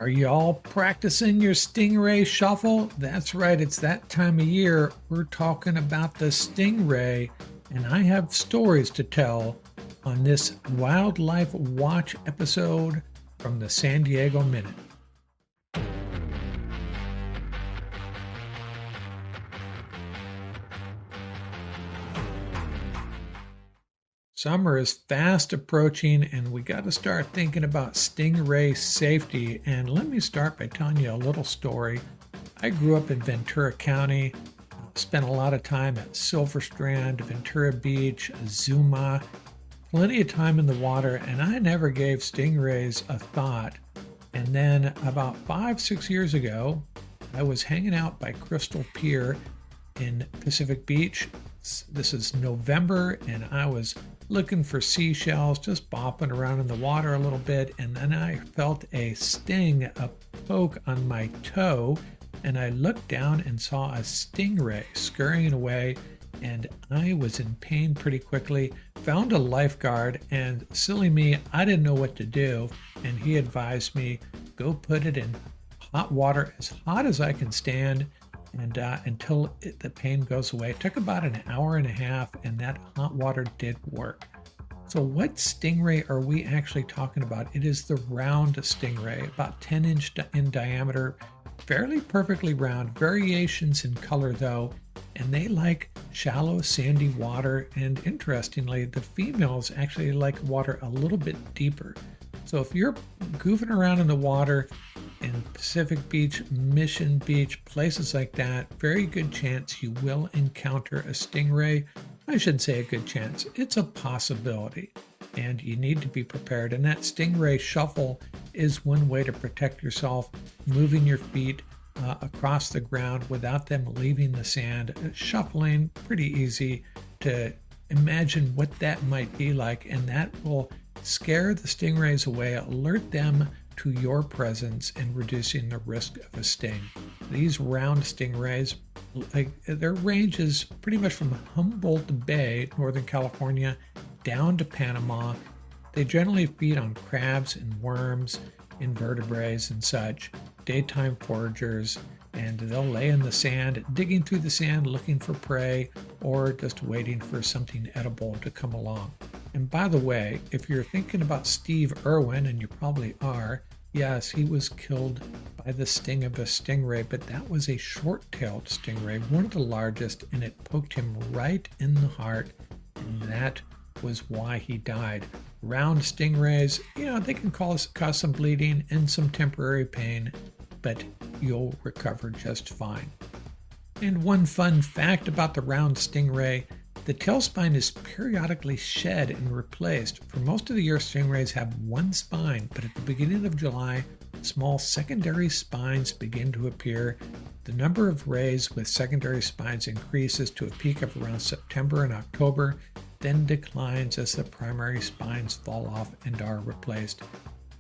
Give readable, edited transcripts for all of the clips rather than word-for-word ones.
Are you all practicing your stingray shuffle? That's right, it's that time of year. We're talking about the stingray, and I have stories to tell on this Wildlife Watch episode from the San Diego Minute. Summer is fast approaching, and we got to start thinking about stingray safety. And let me start by telling you a little story. I grew up in Ventura County, spent a lot of time at Silver Strand, Ventura Beach, Zuma, plenty of time in the water, and I never gave stingrays a thought. And then about 5, 6 years ago, I was hanging out by Crystal Pier in Pacific Beach. This is November, and I was looking for seashells, just bopping around in the water a little bit, and then I felt a sting, a poke on my toe, and I looked down and saw a stingray scurrying away, and I was in pain pretty quickly. Found a lifeguard, and silly me, I didn't know what to do, and he advised me, go put it in hot water, as hot as I can stand, and until the pain goes away. It took about an hour and a half, and that hot water did work. So what stingray are we actually talking about? It is the round stingray, about 10 inch in diameter, fairly perfectly round, variations in color though, and they like shallow sandy water, and interestingly, the females actually like water a little bit deeper. So if you're goofing around in the water in Pacific Beach, Mission Beach, places like that, very good chance you will encounter a stingray. I shouldn't say a good chance, it's a possibility, and you need to be prepared. And that stingray shuffle is one way to protect yourself, moving your feet across the ground without them leaving the sand. Shuffling, pretty easy to imagine what that might be like, and that will scare the stingrays away, alert them to your presence, and reducing the risk of a sting. These round stingrays, their range is pretty much from Humboldt Bay, Northern California, down to Panama. They generally feed on crabs and worms, invertebrates and such, daytime foragers, and they'll lay in the sand, digging through the sand looking for prey, or just waiting for something edible to come along. And by the way, if you're thinking about Steve Irwin, and you probably are, yes, he was killed by the sting of a stingray, but that was a short-tailed stingray, one of the largest, and it poked him right in the heart, and that was why he died. Round stingrays, they can cause some bleeding and some temporary pain, but you'll recover just fine. And one fun fact about the round stingray, the tail spine is periodically shed and replaced. For most of the year, stingrays have one spine, but at the beginning of July, small secondary spines begin to appear. The number of rays with secondary spines increases to a peak of around September and October, then declines as the primary spines fall off and are replaced,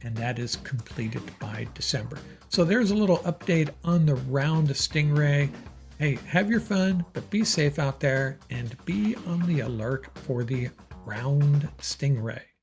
and that is completed by December. So there's a little update on the round stingray. Hey, have your fun, but be safe out there and be on the alert for the round stingray.